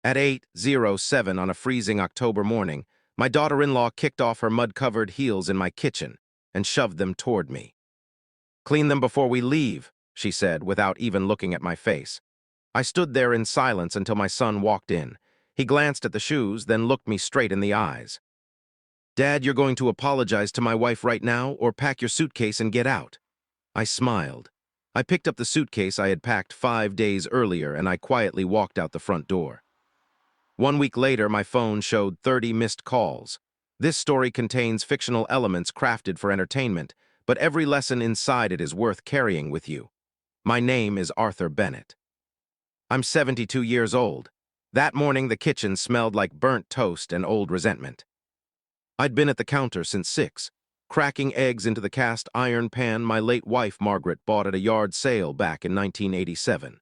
At 8:07 on a freezing October morning, my daughter-in-law kicked off her mud-covered heels in my kitchen and shoved them toward me. "Clean them before we leave," she said, without even looking at my face. I stood there in silence until my son walked in. He glanced at the shoes, then looked me straight in the eyes. "Dad, you're going to apologize to my wife right now, or pack your suitcase and get out." I smiled. I picked up the suitcase I had packed 5 days earlier, and I quietly walked out the front door. 1 week later, my phone showed 30 missed calls. This story contains fictional elements crafted for entertainment, but every lesson inside it is worth carrying with you. My name is Arthur Bennett. I'm 72 years old. That morning, the kitchen smelled like burnt toast and old resentment. I'd been at the counter since 6, cracking eggs into the cast iron pan my late wife Margaret bought at a yard sale back in 1987.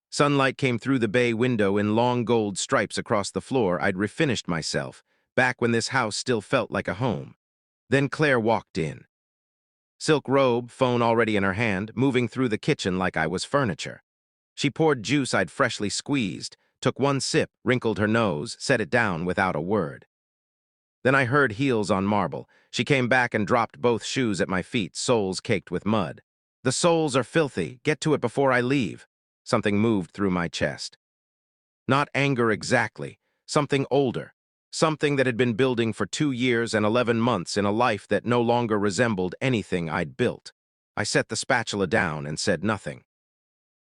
Sunlight came through the bay window in long gold stripes across the floor. I'd refinished myself, back when this house still felt like a home. Then Claire walked in. Silk robe, phone already in her hand, moving through the kitchen like I was furniture. She poured juice I'd freshly squeezed, took one sip, wrinkled her nose, set it down without a word. Then I heard heels on marble. She came back and dropped both shoes at my feet, soles caked with mud. "The soles are filthy. Get to it before I leave." Something moved through my chest. Not anger exactly, something older. Something that had been building for 2 years and 11 months in a life that no longer resembled anything I'd built. I set the spatula down and said nothing.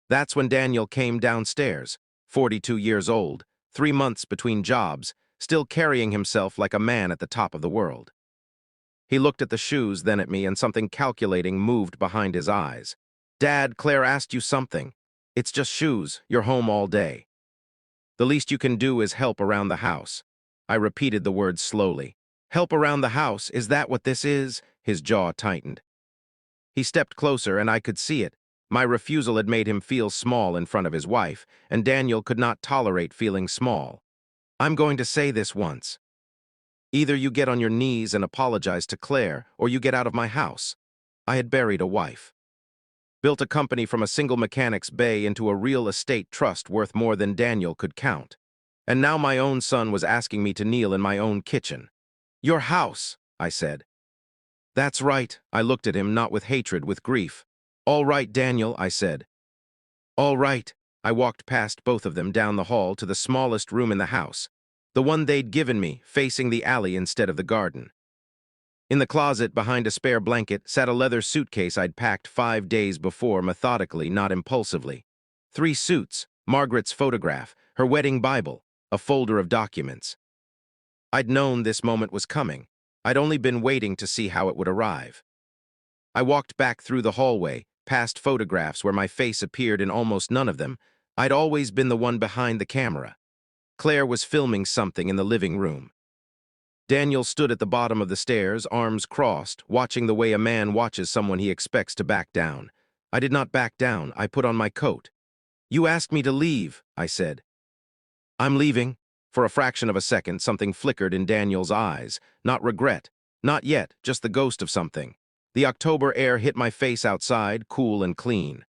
That's when Daniel came downstairs, 42 years old, 3 months between jobs, still carrying himself like a man at the top of the world. He looked at the shoes, then at me, and something calculating moved behind his eyes. "Dad, Claire asked you something. It's just shoes. You're home all day. The least you can do is help around the house." I repeated the words slowly. "Help around the house, is that what this is?" His jaw tightened. He stepped closer, and I could see it. My refusal had made him feel small in front of his wife, and Daniel could not tolerate feeling small. "I'm going to say this once. Either you get on your knees and apologize to Claire, or you get out of my house." I had buried a wife. Built a company from a single mechanic's bay into a real estate trust worth more than Daniel could count. And now my own son was asking me to kneel in my own kitchen. "Your house," I said. "That's right." I looked at him, not with hatred, with grief. "All right, Daniel," I said. "All right." I walked past both of them down the hall to the smallest room in the house, the one they'd given me, facing the alley instead of the garden. In the closet, behind a spare blanket, sat a leather suitcase I'd packed 5 days before, methodically, not impulsively. 3 suits, Margaret's photograph, her wedding Bible, a folder of documents. I'd known this moment was coming. I'd only been waiting to see how it would arrive. I walked back through the hallway, past photographs where my face appeared in almost none of them. I'd always been the one behind the camera. Claire was filming something in the living room. Daniel stood at the bottom of the stairs, arms crossed, watching the way a man watches someone he expects to back down. I did not back down. I put on my coat. "You asked me to leave," I said. "I'm leaving." For a fraction of a second, something flickered in Daniel's eyes. Not regret. Not yet, just the ghost of something. The October air hit my face outside, cool and clean.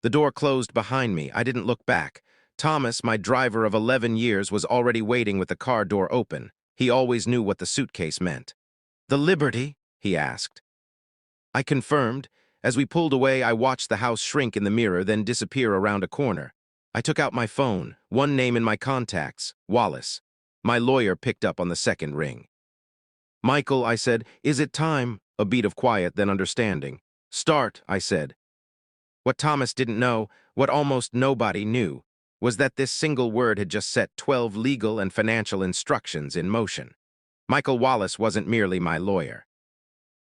The door closed behind me. I didn't look back. Thomas, my driver of 11 years, was already waiting with the car door open. He always knew what the suitcase meant. "The Liberty?" he asked. I confirmed. As we pulled away, I watched the house shrink in the mirror, then disappear around a corner. I took out my phone, one name in my contacts, Wallace. My lawyer picked up on the second ring. "Michael," I said, "is it time?" A beat of quiet, then understanding. "Start," I said. What Thomas didn't know, what almost nobody knew, was that this single word had just set 12 legal and financial instructions in motion. Michael Wallace wasn't merely my lawyer.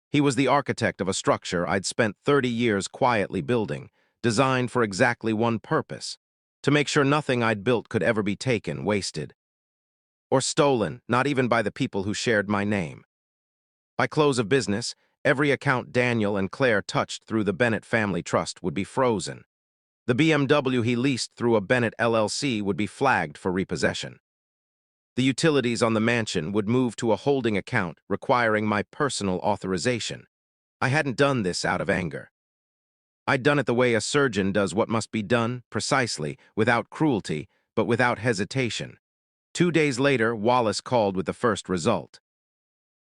He was the architect of a structure I'd spent 30 years quietly building, designed for exactly one purpose: to make sure nothing I'd built could ever be taken, wasted, or stolen, not even by the people who shared my name. By close of business, every account Daniel and Claire touched through the Bennett Family Trust would be frozen. The BMW he leased through a Bennett LLC would be flagged for repossession. The utilities on the mansion would move to a holding account requiring my personal authorization. I hadn't done this out of anger. I'd done it the way a surgeon does what must be done, precisely, without cruelty, but without hesitation. 2 days later, Wallace called with the first result.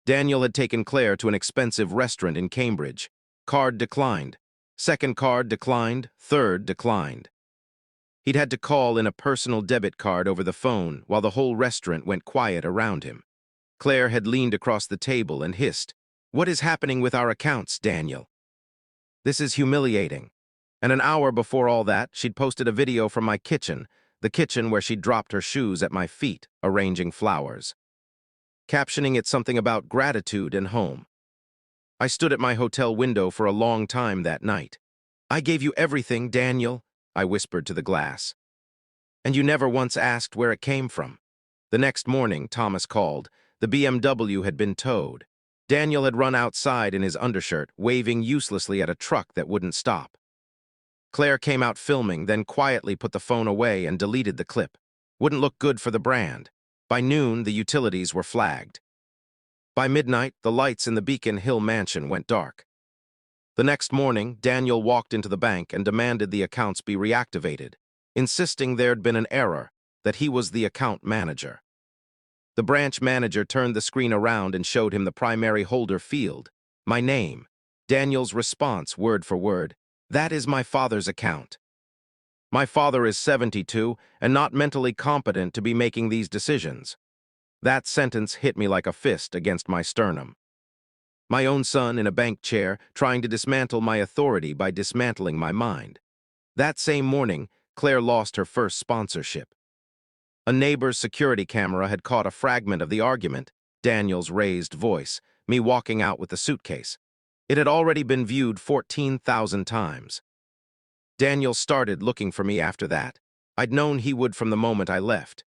Daniel had taken Claire to an expensive restaurant in Cambridge. Card declined. Second card declined. Third declined. He'd had to call in a personal debit card over the phone while the whole restaurant went quiet around him. Claire had leaned across the table and hissed, "What is happening with our accounts, Daniel?" This is humiliating. And an hour before all that, she'd posted a video from my kitchen, the kitchen where she'd dropped her shoes at my feet, arranging flowers, captioning it something about gratitude and home. I stood at my hotel window for a long time that night. "I gave you everything, Daniel," I whispered to the glass. "And you never once asked where it came from." The next morning, Thomas called. The BMW had been towed. Daniel had run outside in his undershirt, waving uselessly at a truck that wouldn't stop. Claire came out filming, then quietly put the phone away and deleted the clip. Wouldn't look good for the brand. By noon, the utilities were flagged. By midnight, the lights in the Beacon Hill mansion went dark. The next morning, Daniel walked into the bank and demanded the accounts be reactivated, insisting there'd been an error, that he was the account manager. The branch manager turned the screen around and showed him the primary holder field. My name. Daniel's response, word for word, "That is my father's account. My father is 72 and not mentally competent to be making these decisions." That sentence hit me like a fist against my sternum. My own son in a bank chair trying to dismantle my authority by dismantling my mind. That same morning, Claire lost her first sponsorship. A neighbor's security camera had caught a fragment of the argument, Daniel's raised voice, me walking out with the suitcase. It had already been viewed 14,000 times. Daniel started looking for me after that. I'd known he would from the moment I left.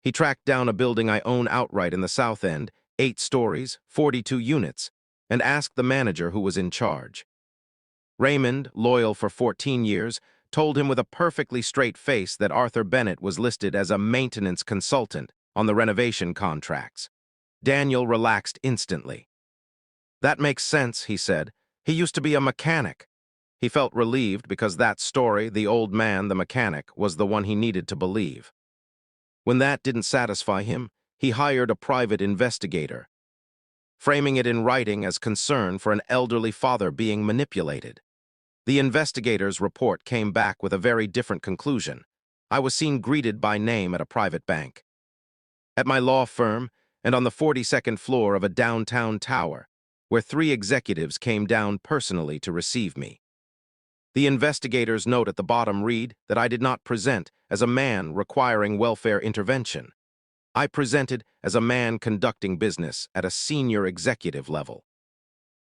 He tracked down a building I own outright in the South End, 8 stories, 42 units, and asked the manager who was in charge. Raymond, loyal for 14 years, told him with a perfectly straight face that Arthur Bennett was listed as a maintenance consultant on the renovation contracts. Daniel relaxed instantly. "That makes sense," he said. "He used to be a mechanic." He felt relieved because that story, the old man, the mechanic, was the one he needed to believe. When that didn't satisfy him, he hired a private investigator, framing it in writing as concern for an elderly father being manipulated. The investigator's report came back with a very different conclusion. I was seen greeted by name at a private bank, at my law firm, and on the 42nd floor of a downtown tower, where 3 executives came down personally to receive me. The investigator's note at the bottom read that I did not present as a man requiring welfare intervention. I presented as a man conducting business at a senior executive level.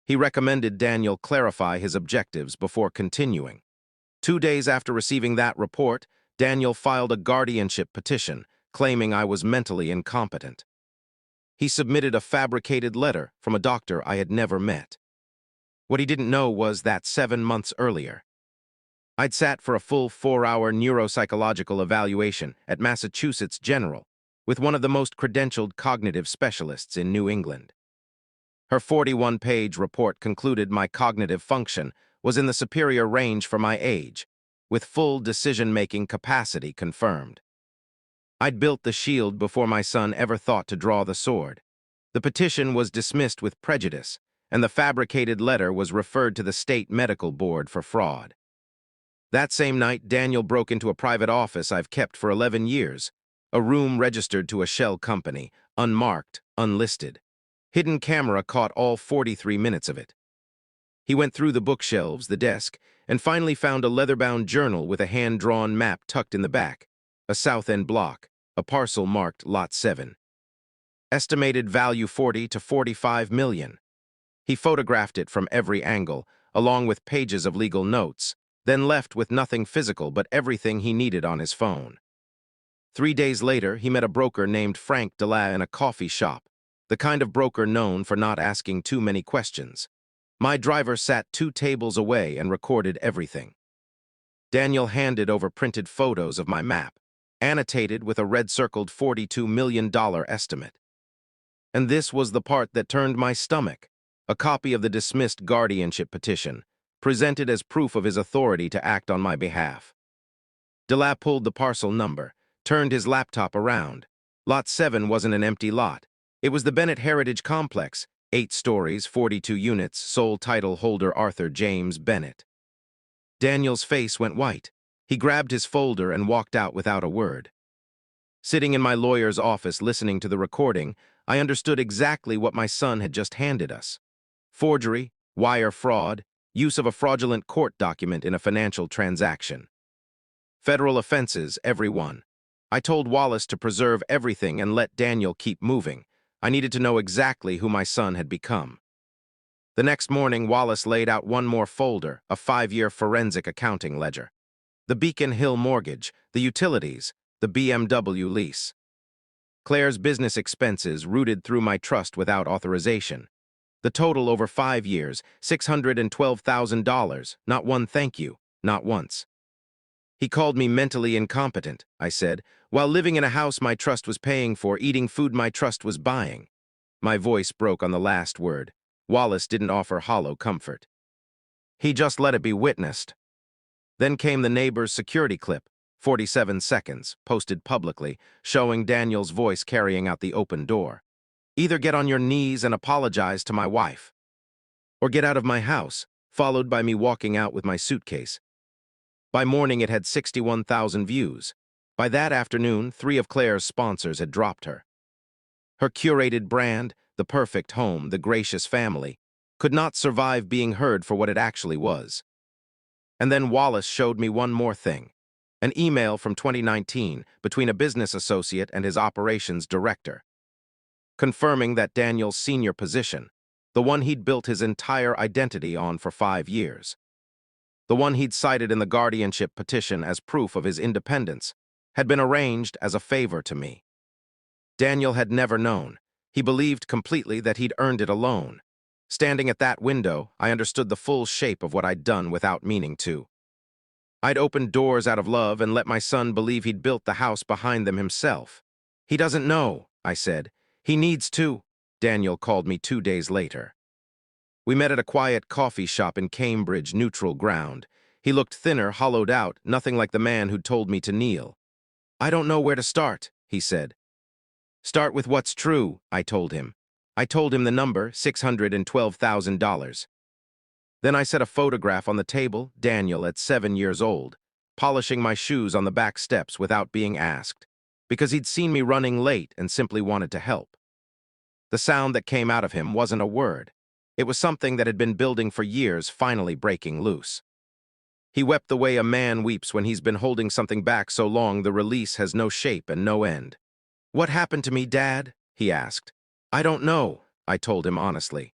He recommended Daniel clarify his objectives before continuing. 2 days after receiving that report, Daniel filed a guardianship petition claiming I was mentally incompetent. He submitted a fabricated letter from a doctor I had never met. What he didn't know was that 7 months earlier, I'd sat for a full 4-hour neuropsychological evaluation at Massachusetts General with one of the most credentialed cognitive specialists in New England. Her 41-page report concluded my cognitive function was in the superior range for my age, with full decision-making capacity confirmed. I'd built the shield before my son ever thought to draw the sword. The petition was dismissed with prejudice, and the fabricated letter was referred to the state medical board for fraud. That same night, Daniel broke into a private office I've kept for 11 years, a room registered to a shell company, unmarked, unlisted. Hidden camera caught all 43 minutes of it. He went through the bookshelves, the desk, and finally found a leather-bound journal with a hand-drawn map tucked in the back, a South End block, a parcel marked Lot 7. Estimated value 40 to 45 million. He photographed it from every angle, along with pages of legal notes, then left with nothing physical but everything he needed on his phone. 3 days later, he met a broker named Frank Delatte in a coffee shop, the kind of broker known for not asking too many questions. My driver sat 2 tables away and recorded everything. Daniel handed over printed photos of my map, annotated with a red-circled $42 million estimate. And this was the part that turned my stomach, a copy of the dismissed guardianship petition, presented as proof of his authority to act on my behalf. Delatte pulled the parcel number, turned his laptop around. Lot 7 wasn't an empty lot. It was the Bennett Heritage Complex, 8 stories, 42 units, sole title holder Arthur James Bennett. Daniel's face went white. He grabbed his folder and walked out without a word. Sitting in my lawyer's office listening to the recording, I understood exactly what my son had just handed us. Forgery, wire fraud, use of a fraudulent court document in a financial transaction. Federal offenses, every one. I told Wallace to preserve everything and let Daniel keep moving. I needed to know exactly who my son had become. The next morning, Wallace laid out one more folder, a 5-year forensic accounting ledger. The Beacon Hill mortgage, the utilities, the BMW lease. Claire's business expenses routed through my trust without authorization. The total over 5 years, $612,000, not one thank you, not once. He called me mentally incompetent, I said, while living in a house my trust was paying for, eating food my trust was buying. My voice broke on the last word. Wallace didn't offer hollow comfort. He just let it be witnessed. Then came the neighbor's security clip, 47 seconds, posted publicly, showing Daniel's voice carrying out the open door. Either get on your knees and apologize to my wife, or get out of my house, followed by me walking out with my suitcase. By morning, it had 61,000 views. By that afternoon, 3 of Claire's sponsors had dropped her. Her curated brand, the perfect home, the gracious family, could not survive being heard for what it actually was. And then Wallace showed me one more thing. An email from 2019 between a business associate and his operations director, confirming that Daniel's senior position, the one he'd built his entire identity on for 5 years, the one he'd cited in the guardianship petition as proof of his independence, had been arranged as a favor to me. Daniel had never known. He believed completely that he'd earned it alone. Standing at that window, I understood the full shape of what I'd done without meaning to. I'd opened doors out of love and let my son believe he'd built the house behind them himself. He doesn't know, I said. He needs to. Daniel called me 2 days later. We met at a quiet coffee shop in Cambridge, neutral ground. He looked thinner, hollowed out, nothing like the man who'd told me to kneel. I don't know where to start, he said. Start with what's true, I told him. I told him the number, $612,000. Then I set a photograph on the table, Daniel at 7 years old, polishing my shoes on the back steps without being asked, because he'd seen me running late and simply wanted to help. The sound that came out of him wasn't a word. It was something that had been building for years, finally breaking loose. He wept the way a man weeps when he's been holding something back so long the release has no shape and no end. What happened to me, Dad? He asked. I don't know, I told him honestly.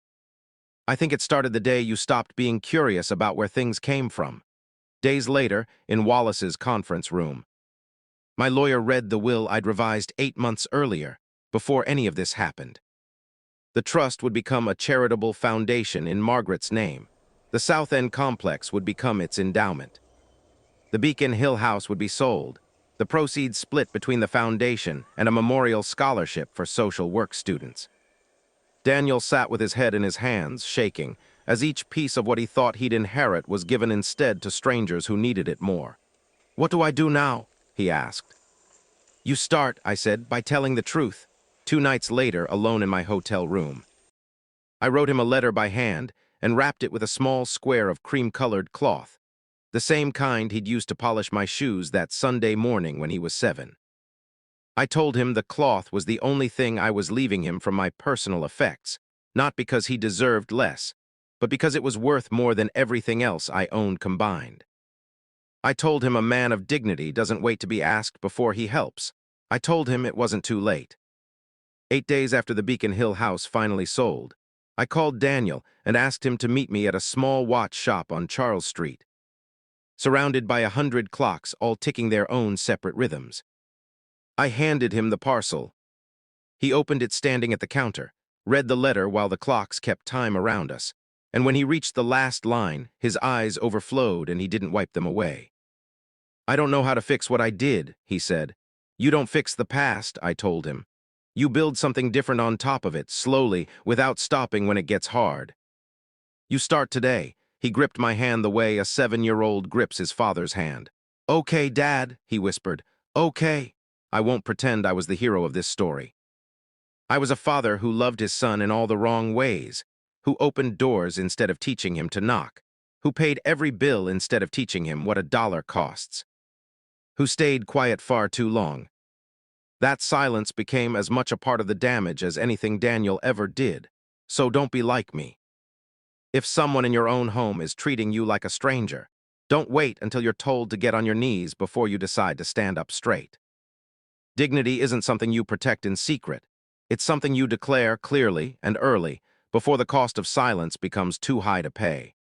I think it started the day you stopped being curious about where things came from. Days later, in Wallace's conference room, my lawyer read the will I'd revised 8 months earlier, before any of this happened. The trust would become a charitable foundation in Margaret's name. The South End complex would become its endowment. The Beacon Hill house would be sold, the proceeds split between the foundation and a memorial scholarship for social work students. Daniel sat with his head in his hands, shaking, as each piece of what he thought he'd inherit was given instead to strangers who needed it more. What do I do now? He asked. You start, I said, by telling the truth. 2 nights later, alone in my hotel room, I wrote him a letter by hand and wrapped it with a small square of cream-colored cloth, the same kind he'd used to polish my shoes that Sunday morning when he was 7. I told him the cloth was the only thing I was leaving him from my personal effects, not because he deserved less, but because it was worth more than everything else I owned combined. I told him a man of dignity doesn't wait to be asked before he helps. I told him it wasn't too late. 8 days after the Beacon Hill house finally sold, I called Daniel and asked him to meet me at a small watch shop on Charles Street, surrounded by 100 clocks all ticking their own separate rhythms. I handed him the parcel. He opened it standing at the counter, read the letter while the clocks kept time around us, and when he reached the last line, his eyes overflowed and he didn't wipe them away. I don't know how to fix what I did, he said. You don't fix the past, I told him. You build something different on top of it, slowly, without stopping when it gets hard. You start today. He gripped my hand the way a 7-year-old grips his father's hand. Okay, Dad, he whispered. Okay. I won't pretend I was the hero of this story. I was a father who loved his son in all the wrong ways, who opened doors instead of teaching him to knock, who paid every bill instead of teaching him what a dollar costs, who stayed quiet far too long. That silence became as much a part of the damage as anything Daniel ever did, so don't be like me. If someone in your own home is treating you like a stranger, don't wait until you're told to get on your knees before you decide to stand up straight. Dignity isn't something you protect in secret. It's something you declare clearly and early before the cost of silence becomes too high to pay.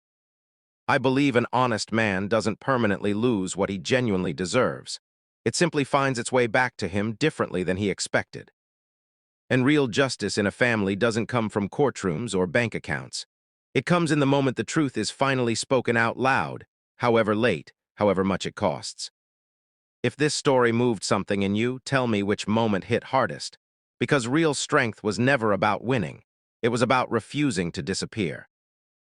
I believe an honest man doesn't permanently lose what he genuinely deserves. It simply finds its way back to him differently than he expected. And real justice in a family doesn't come from courtrooms or bank accounts. It comes in the moment the truth is finally spoken out loud, however late, however much it costs. If this story moved something in you, tell me which moment hit hardest. Because real strength was never about winning. It was about refusing to disappear.